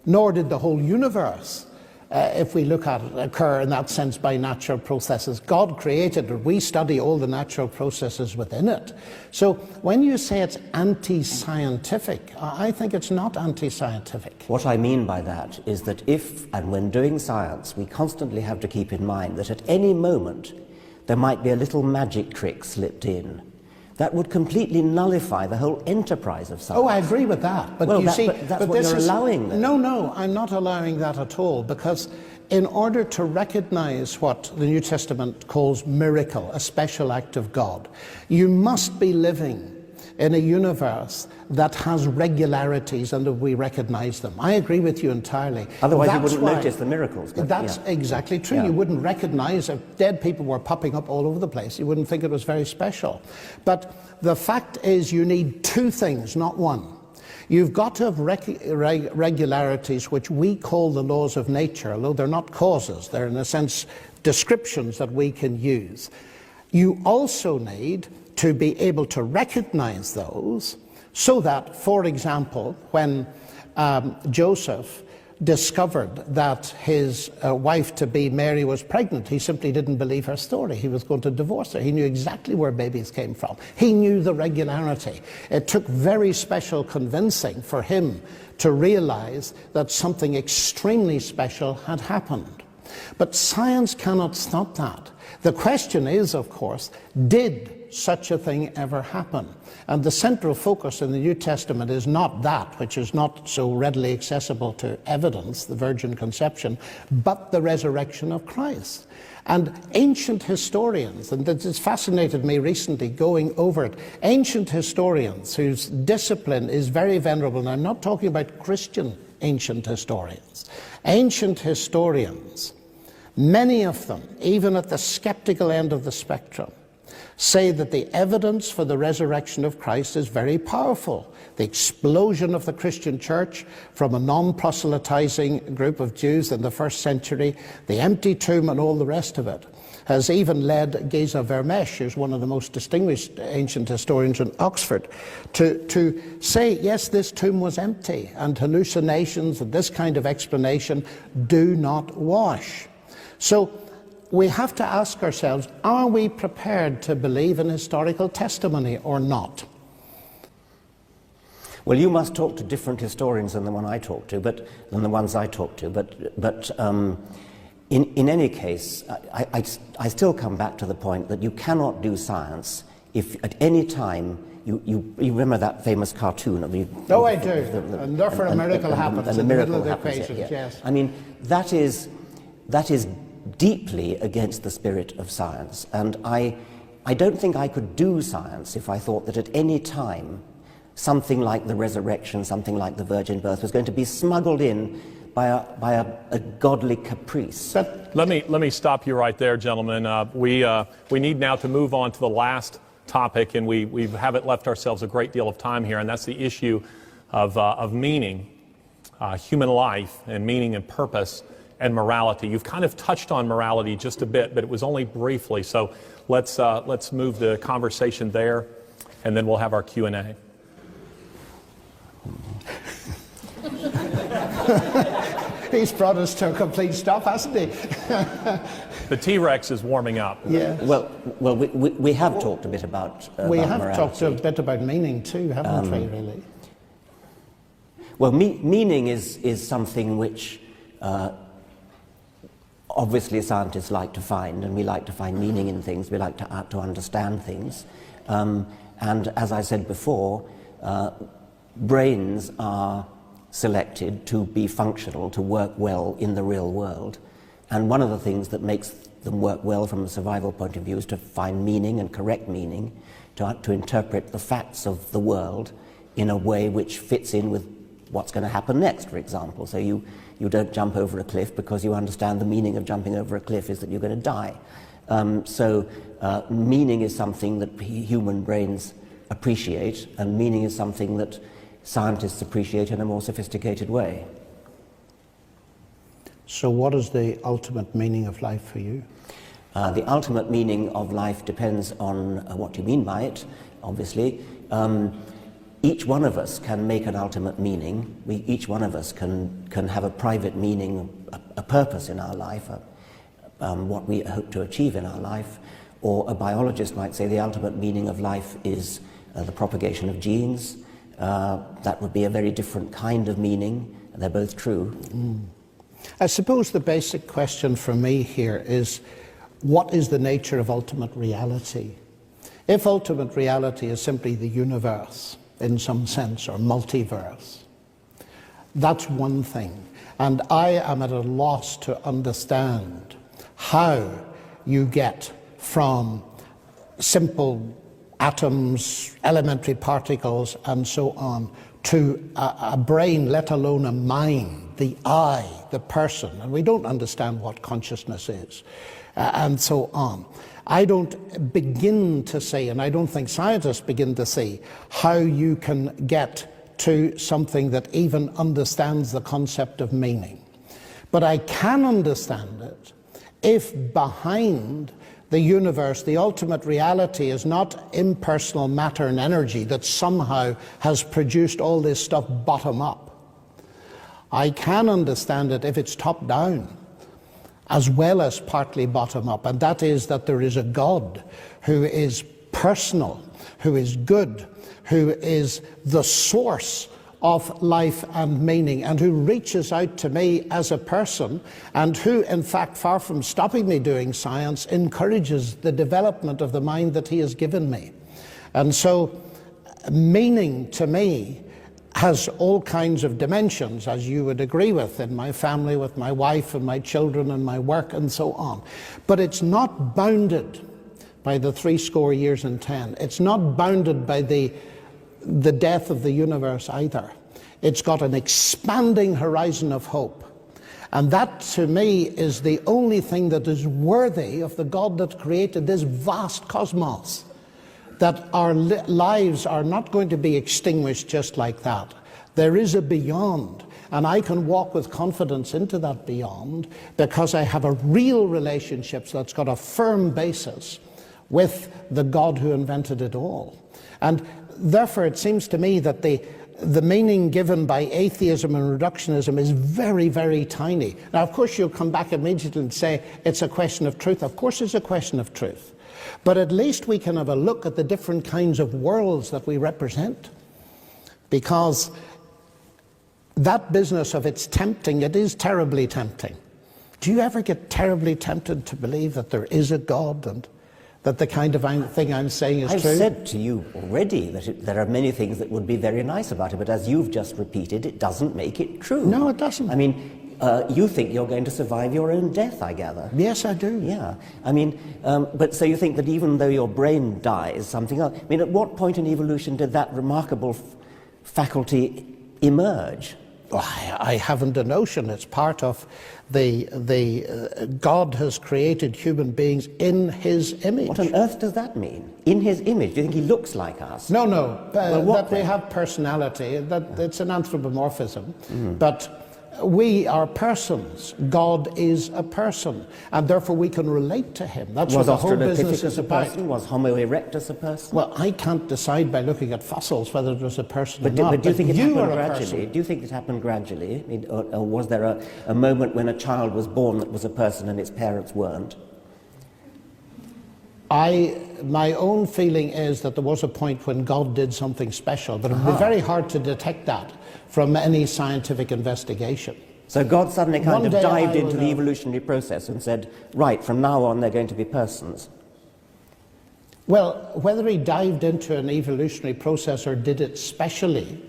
Nor did the whole universe, if we look at it, occur in that sense by natural processes. God created it. We study all the natural processes within it. So when you say it's anti-scientific, I think it's not anti-scientific. What I mean by that is that if and when doing science, we constantly have to keep in mind that at any moment there might be a little magic trick slipped in. That would completely nullify the whole enterprise of science. Oh, I agree with that. But well, you see, but that's what you're allowing then. No, I'm not allowing that at all, because in order to recognize what the New Testament calls miracle, a special act of God, you must be living in a universe that has regularities and that we recognize them. I agree with you entirely. Otherwise you wouldn't notice the miracles. That's exactly true. You wouldn't recognize if dead people were popping up all over the place. You wouldn't think it was very special. But the fact is you need two things, not one. You've got to have regularities which we call the laws of nature, although they're not causes. They're in a sense descriptions that we can use. You also need to be able to recognize those so that, for example, when Joseph discovered that his wife-to-be Mary was pregnant, he simply didn't believe her story. He was going to divorce her. He knew exactly where babies came from. He knew the regularity. It took very special convincing for him to realize that something extremely special had happened. But science cannot stop that. The question is, of course, did such a thing ever happen? And the central focus in the New Testament is not that, which is not so readily accessible to evidence, the virgin conception, but the resurrection of Christ. And ancient historians, and it has fascinated me recently going over it, ancient historians whose discipline is very venerable, and I'm not talking about Christian ancient historians, ancient historians, many of them, even at the skeptical end of the spectrum, say that the evidence for the resurrection of Christ is very powerful. The explosion of the Christian church from a non-proselytizing group of Jews in the first century, the empty tomb and all the rest of it, has even led Geza Vermesh, who's one of the most distinguished ancient historians in Oxford, to say, yes, this tomb was empty, and hallucinations and this kind of explanation do not wash. So we have to ask ourselves, are we prepared to believe in historical testimony or not? Well, you must talk to different historians than the one I talk to, than the ones I talk to. But in any case, I still come back to the point that you cannot do science if at any time you remember that famous cartoon of the. Oh, I do. And therefore a miracle happens in the middle of the equation. Yes. I mean, that is deeply against the spirit of science, and I don't think I could do science if I thought that at any time something like the resurrection, something like the virgin birth was going to be smuggled in by a godly caprice. Let me stop you right there, gentlemen. We need now to move on to the last topic, and we haven't left ourselves a great deal of time here, and that's the issue of meaning, human life, and meaning and purpose and morality. You've kind of touched on morality just a bit, but it was only briefly, so let's move the conversation there, and then we'll have our Q&A. He's brought us to a complete stop, hasn't he? The T-Rex is warming up. Yeah. Well, we have talked a bit about We have morality. talked a bit about meaning too, haven't we, really? Well, meaning is something which obviously scientists like to find, and we like to find meaning in things. We like to understand things. And as I said before, brains are selected to be functional, to work well in the real world. And one of the things that makes them work well from a survival point of view is to find meaning and correct meaning, to interpret the facts of the world in a way which fits in with what's going to happen next, for example. So you don't jump over a cliff because you understand the meaning of jumping over a cliff is that you're going to die. So meaning is something that human brains appreciate, and meaning is something that scientists appreciate in a more sophisticated way. So what is the ultimate meaning of life for you? The ultimate meaning of life depends on what you mean by it, obviously. Each one of us can make an ultimate meaning. Each one of us can have a private meaning, a purpose in our life, what we hope to achieve in our life. Or a biologist might say the ultimate meaning of life is the propagation of genes. That would be a very different kind of meaning. They're both true. I suppose the basic question for me here is, what is the nature of ultimate reality? If ultimate reality is simply the universe, in some sense, or multiverse, that's one thing. And I am at a loss to understand how you get from simple atoms, elementary particles, and so on, to a brain, let alone a mind, the I, the person. And we don't understand what consciousness is, and so on. I don't begin to see, and I don't think scientists begin to see, how you can get to something that even understands the concept of meaning. But I can understand it if behind the universe, the ultimate reality is not impersonal matter and energy that somehow has produced all this stuff bottom up. I can understand it if it's top down, as well as partly bottom up, and that is that there is a God who is personal, who is good, who is the source of life and meaning, and who reaches out to me as a person, and who, in fact, far from stopping me doing science, encourages the development of the mind that he has given me. And so meaning to me has all kinds of dimensions, as you would agree with, in my family, with my wife and my children and my work and so on. But it's not bounded by the 70 years and 10. It's not bounded by the death of the universe either. It's got an expanding horizon of hope. And that, to me, is the only thing that is worthy of the God that created this vast cosmos. That our lives are not going to be extinguished just like that. There is a beyond, and I can walk with confidence into that beyond because I have a real relationship that's got a firm basis with the God who invented it all. And therefore it seems to me that the meaning given by atheism and reductionism is very, very tiny. Now, of course, you'll come back immediately and say it's a question of truth. Of course it's a question of truth. But at least we can have a look at the different kinds of worlds that we represent. Because that business of it's tempting, it is terribly tempting. Do you ever get terribly tempted to believe that there is a God and that the kind of thing I'm saying is true? I've said to you already that there are many things that would be very nice about it, but as you've just repeated, it doesn't make it true. No, it doesn't. I mean, you think you're going to survive your own death, I gather. Yes, I do. Yeah. I mean, but so you think that even though your brain dies, something else... I mean, at what point in evolution did that remarkable faculty emerge? I haven't a notion. It's part of God has created human beings in his image. What on earth does that mean? In his image? Do you think he looks like us? No. Well, that we have personality, that it's an anthropomorphism. But we are persons. God is a person, and therefore we can relate to him. That's what the whole business is about. Person? Was Homo erectus a person? Well, I can't decide by looking at fossils whether it was a person or not. But do you think it happened gradually? Person. Do you think it happened gradually? I mean, or was there a moment when a child was born that was a person and its parents weren't? My own feeling is that there was a point when God did something special, but it would be very hard to detect that from any scientific investigation. So God suddenly kind of dived into the evolutionary process and said, right, from now on they're going to be persons. Well, whether he dived into an evolutionary process or did it specially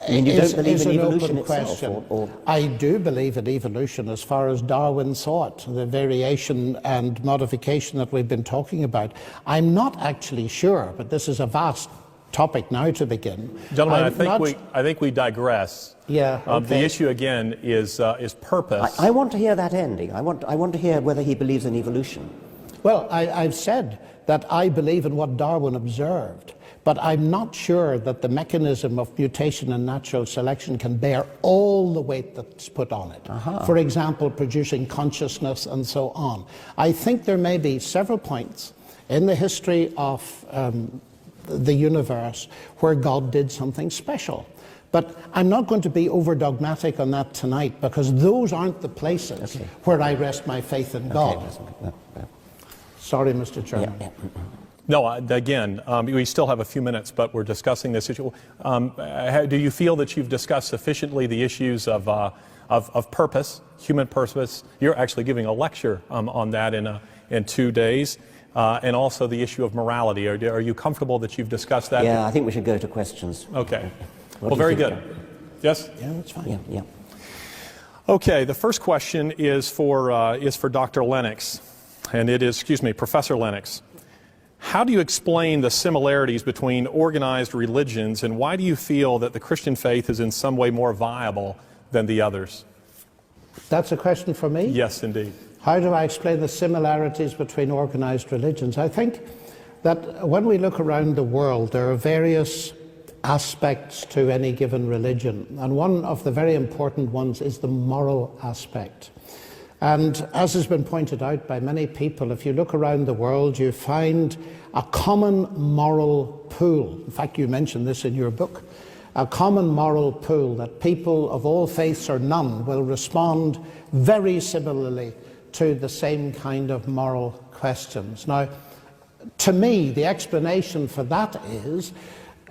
is an open question. I do believe in evolution as far as Darwin saw it, the variation and modification that we've been talking about. I'm not actually sure, but this is a vast topic now to begin. Gentlemen, I think we digress. Yeah. Okay. The issue again is purpose. I want to hear that ending. I want to hear whether he believes in evolution. Well, I've said that I believe in what Darwin observed, but I'm not sure that the mechanism of mutation and natural selection can bear all the weight that's put on it. For example, producing consciousness and so on. I think there may be several points in the history of the universe where God did something special. But I'm not going to be over dogmatic on that tonight, because those aren't the places where I rest my faith in God. Sorry, Mr. Chairman. No, again, we still have a few minutes, but we're discussing this issue. Do you feel that you've discussed sufficiently the issues of purpose, human purpose? You're actually giving a lecture on that in 2 days. And also the issue of morality. Are you comfortable that you've discussed that? Yeah, I think we should go to questions. Okay. Well, very good. Yes? Yeah, that's fine. Yeah. Okay, the first question is for Dr. Lennox, and it is, Professor Lennox. How do you explain the similarities between organized religions, and why do you feel that the Christian faith is in some way more viable than the others? That's a question for me? Yes, indeed. How do I explain the similarities between organized religions? I think that when we look around the world, there are various aspects to any given religion, and one of the very important ones is the moral aspect. And as has been pointed out by many people, if you look around the world, you find a common moral pool. In fact, you mentioned this in your book. A common moral pool that people of all faiths or none will respond very similarly to the same kind of moral questions. Now, to me, the explanation for that is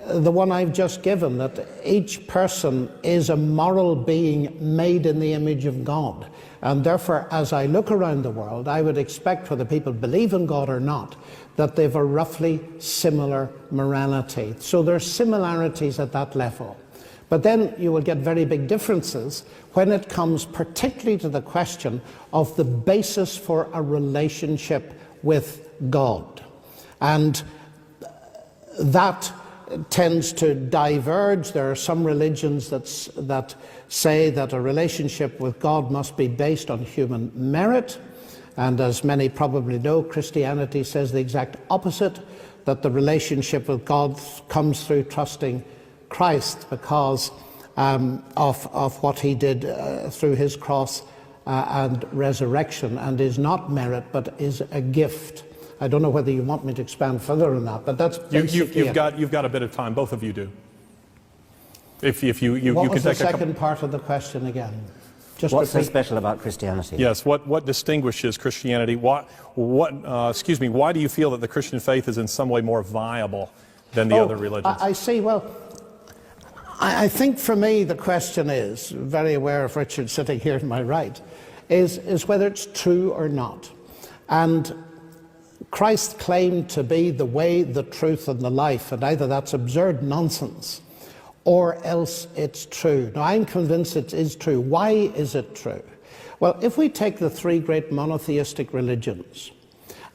the one I've just given, that each person is a moral being made in the image of God. And therefore, as I look around the world, I would expect, whether people believe in God or not, that they've a roughly similar morality. So there are similarities at that level. But then you will get very big differences when it comes particularly to the question of the basis for a relationship with God. And that tends to diverge. There are some religions that say that a relationship with God must be based on human merit. And as many probably know, Christianity says the exact opposite, that the relationship with God comes through trusting Christ because of what he did through his cross and resurrection, and is not merit but is a gift. I don't know whether you want me to expand further on that, but that's basically you've got a bit of time. Both of you do. If you what can was the take second part of the question again? What's so special about Christianity? Yes. What distinguishes Christianity? Why do you feel that the Christian faith is in some way more viable than the other religions? I see. Well, I think for me the question is, very aware of Richard sitting here to my right, is whether it's true or not. And Christ claimed to be the way, the truth, and the life, and either that's absurd nonsense or else it's true. Now, I'm convinced it is true. Why is it true? Well, if we take the three great monotheistic religions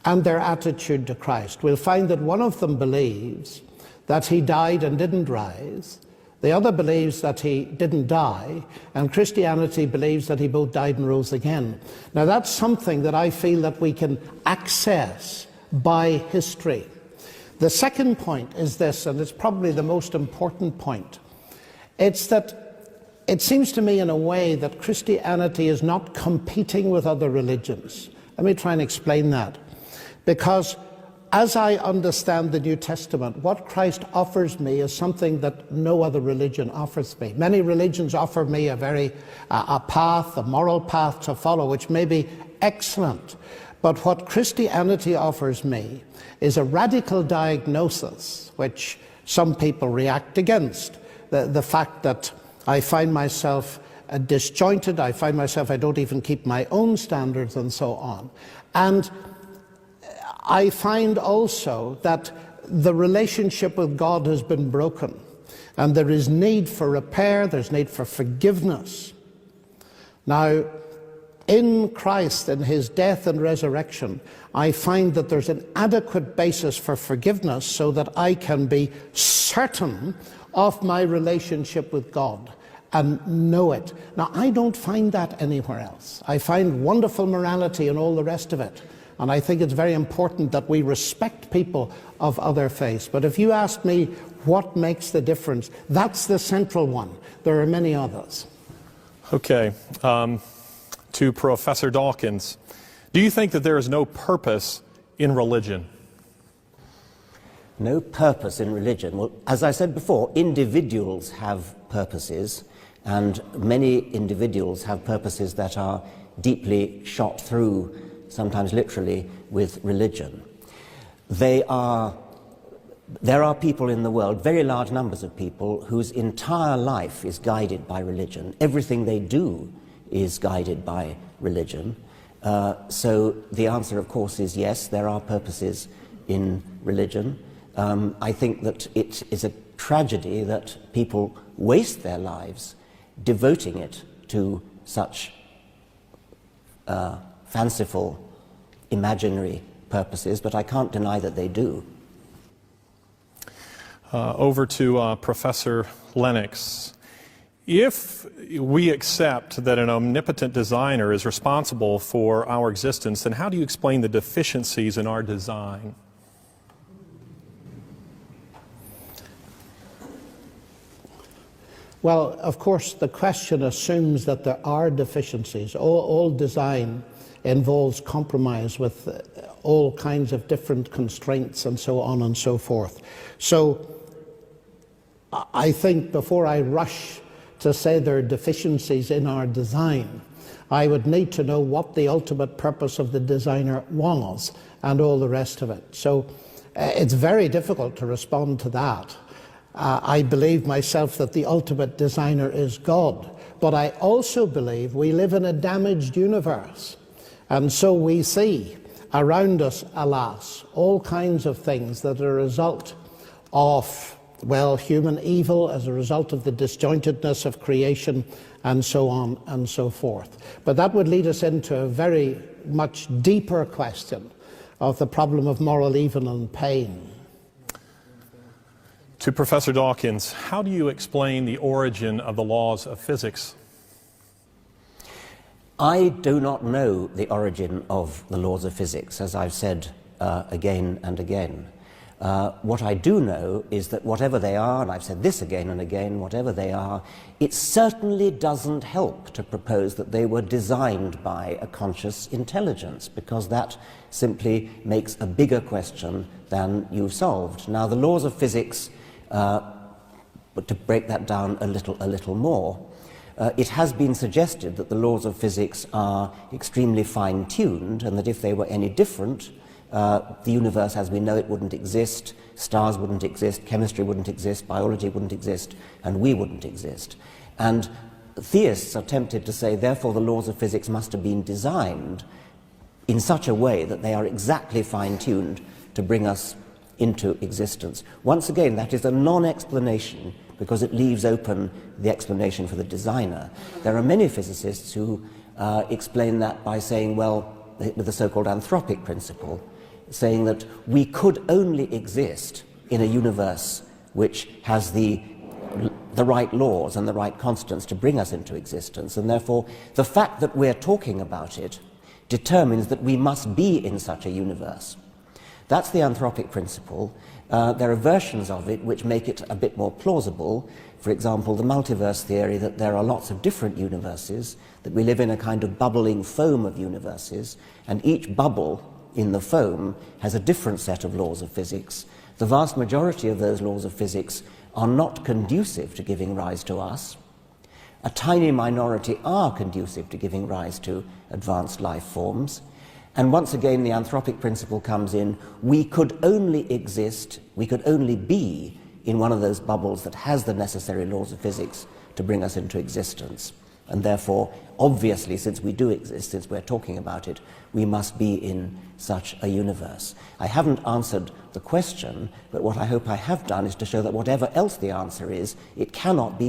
and their attitude to Christ, we'll find that one of them believes that he died and didn't rise, The other believes that he didn't die, and Christianity believes that he both died and rose again. Now that's something that I feel that we can access by history. The second point is this, and it's probably the most important point. It's that it seems to me in a way that Christianity is not competing with other religions. Let me try and explain that. Because as I understand the New Testament, what Christ offers me is something that no other religion offers me. Many religions offer me a path, a moral path to follow, which may be excellent. But what Christianity offers me is a radical diagnosis, which some people react against. The fact that I find myself disjointed, I find myself, I don't even keep my own standards and so on. And I find also that the relationship with God has been broken, and there is need for repair, there's need for forgiveness. Now, in Christ, in his death and resurrection, I find that there's an adequate basis for forgiveness so that I can be certain of my relationship with God and know it. Now, I don't find that anywhere else. I find wonderful morality and all the rest of it. And I think it's very important that we respect people of other faiths. But if you ask me what makes the difference, that's the central one. There are many others. Okay. To Professor Dawkins, do you think that there is no purpose in religion? No purpose in religion? Well, as I said before, individuals have purposes, and many individuals have purposes that are deeply shot through, sometimes literally, with religion. There are people in the world, very large numbers of people, whose entire life is guided by religion. Everything they do is guided by religion. So the answer, of course, is yes, there are purposes in religion. I think that it is a tragedy that people waste their lives devoting it to such fanciful, imaginary purposes, but I can't deny that they do. Over to Professor Lennox. If we accept that an omnipotent designer is responsible for our existence, then how do you explain the deficiencies in our design? Well, of course, the question assumes that there are deficiencies. All design involves compromise with all kinds of different constraints and so on and so forth. So I think before I rush to say there are deficiencies in our design, I would need to know what the ultimate purpose of the designer was and all the rest of it. So it's very difficult to respond to that. I believe myself that the ultimate designer is God, but I also believe we live in a damaged universe, and so we see around us, alas, all kinds of things that are a result of, well, human evil, as a result of the disjointedness of creation, and so on and so forth. But that would lead us into a very much deeper question of the problem of moral evil and pain. To Professor Dawkins, how do you explain the origin of the laws of physics? I do not know the origin of the laws of physics, as I've said again and again. What I do know is that whatever they are, and I've said this again and again, whatever they are, it certainly doesn't help to propose that they were designed by a conscious intelligence, because that simply makes a bigger question than you've solved. Now, the laws of physics, but to break that down a little more, it has been suggested that the laws of physics are extremely fine-tuned, and that if they were any different, the universe as we know it wouldn't exist, stars wouldn't exist, chemistry wouldn't exist, biology wouldn't exist, and we wouldn't exist. And theists are tempted to say, therefore, the laws of physics must have been designed in such a way that they are exactly fine-tuned to bring us into existence. Once again, that is a non-explanation, because it leaves open the explanation for the designer. There are many physicists who explain that by saying, well, with the so-called anthropic principle, saying that we could only exist in a universe which has the the right laws and the right constants to bring us into existence, and therefore the fact that we're talking about it determines that we must be in such a universe. That's the anthropic principle. There are versions of it which make it a bit more plausible. For example, the multiverse theory, that there are lots of different universes, that we live in a kind of bubbling foam of universes, and each bubble in the foam has a different set of laws of physics. The vast majority of those laws of physics are not conducive to giving rise to us. A tiny minority are conducive to giving rise to advanced life forms. And once again, the anthropic principle comes in. We could only exist, we could only be in one of those bubbles that has the necessary laws of physics to bring us into existence. And therefore, obviously, since we do exist, since we're talking about it, we must be in such a universe. I haven't answered the question, but what I hope I have done is to show that whatever else the answer is, it cannot be